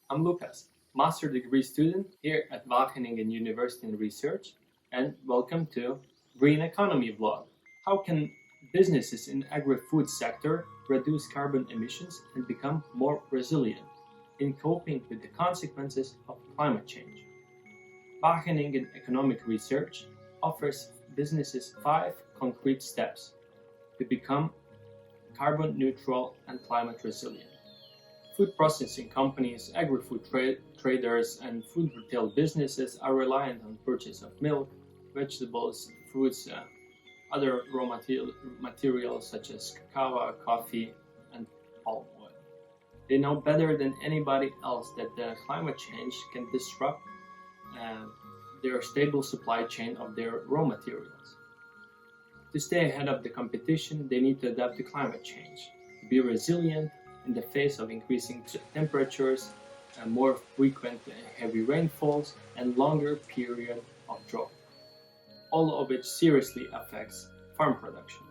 I'm Lukas, master degree student here at Waginengen University in Research, and welcome to Green Economy Vlog. How can businesses in agri-food sector reduce carbon emissions and become more resilient in coping with the consequences of climate change? Wageningen Economic Research offers businesses 5 concrete steps to become carbon neutral and climate resilient. Food processing companies, agri-food traders, and food retail businesses are reliant on purchase of milk, vegetables, fruits, other raw materials such as cacao, coffee, and palm oil. They know better than anybody else that the climate change can disrupt their stable supply chain of their raw materials. To stay ahead of the competition, they need to adapt to climate change, to be resilient in the face of increasing temperatures, more frequent heavy rainfalls, and longer period of drought, all of which seriously affects farm production.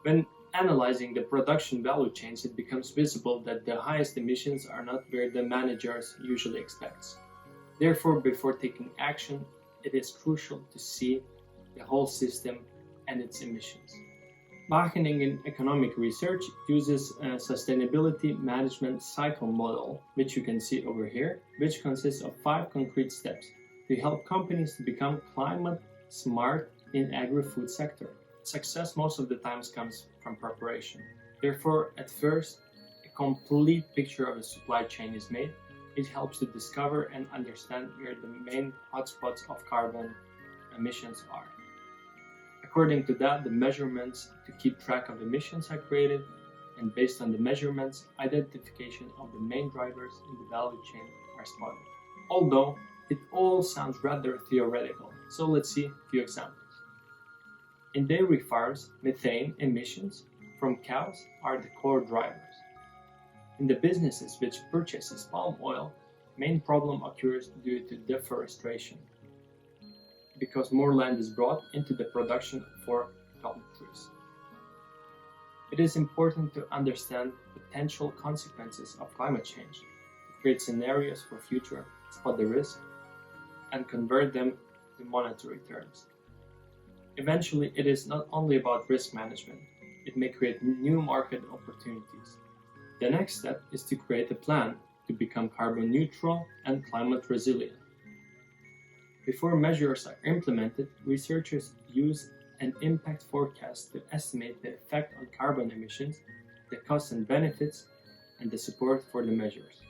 When analyzing the production value chains, it becomes visible that the highest emissions are not where the managers usually expect. Therefore, before taking action, it is crucial to see the whole system and its emissions. Wageningen Economic Research uses a sustainability management cycle model, which you can see over here, which consists of 5 concrete steps to help companies to become climate smart in agri-food sector. Success most of the times comes from preparation. Therefore, at first, a complete picture of the supply chain is made. It helps to discover and understand where the main hotspots of carbon emissions are. According to that, the measurements to keep track of emissions are created, and based on the measurements, identification of the main drivers in the value chain are spotted. Although it all sounds rather theoretical, so let's see a few examples. In dairy farms, methane emissions from cows are the core drivers. In the businesses which purchases palm oil, main problem occurs due to deforestation, because more land is brought into the production for palm trees. It is important to understand potential consequences of climate change, to create scenarios for future, spot the risk, and convert them to monetary terms. Eventually, it is not only about risk management, it may create new market opportunities. The next step is to create a plan to become carbon neutral and climate resilient. Before measures are implemented, researchers use an impact forecast to estimate the effect on carbon emissions, the costs and benefits, and the support for the measures.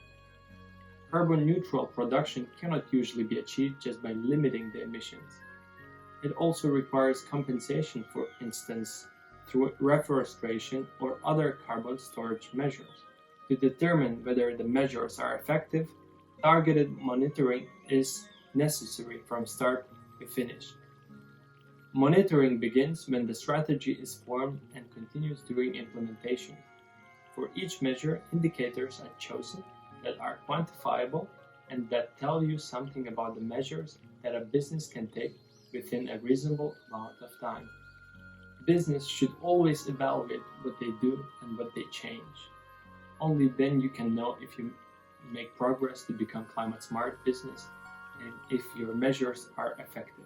Carbon neutral production cannot usually be achieved just by limiting the emissions. It also requires compensation, for instance, through reforestation or other carbon storage measures. To determine whether the measures are effective, targeted monitoring is necessary from start to finish. Monitoring begins when the strategy is formed and continues during implementation. For each measure, indicators are chosen that are quantifiable and that tell you something about the measures that a business can take within a reasonable amount of time. Business should always evaluate what they do and what they change. Only then you can know if you make progress to become climate smart business and if your measures are effective.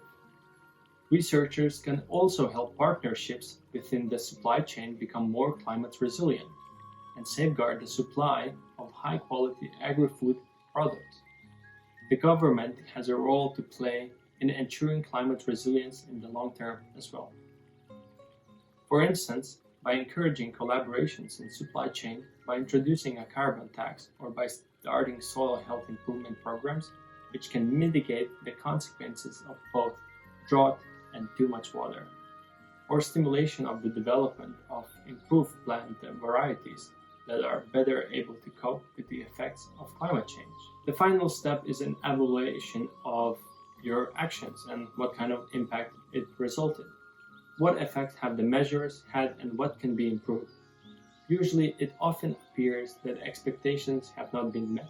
Researchers can also help partnerships within the supply chain become more climate resilient and safeguard the supply of high-quality agri-food products. The government has a role to play in ensuring climate resilience in the long term as well. For instance, by encouraging collaborations in supply chain, by introducing a carbon tax, or by starting soil health improvement programs, which can mitigate the consequences of both drought and too much water, or stimulation of the development of improved plant varieties that are better able to cope with the effects of climate change. The final step is an evaluation of your actions and what kind of impact it resulted. What effect have the measures had and what can be improved? Usually, it often appears that expectations have not been met,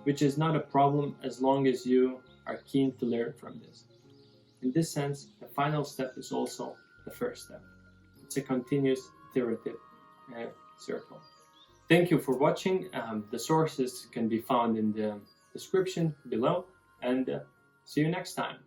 which is not a problem as long as you are keen to learn from this. In this sense, the final step is also the first step. It's a continuous iterative circle. Thank you for watching. The sources can be found in the description below, and see you next time.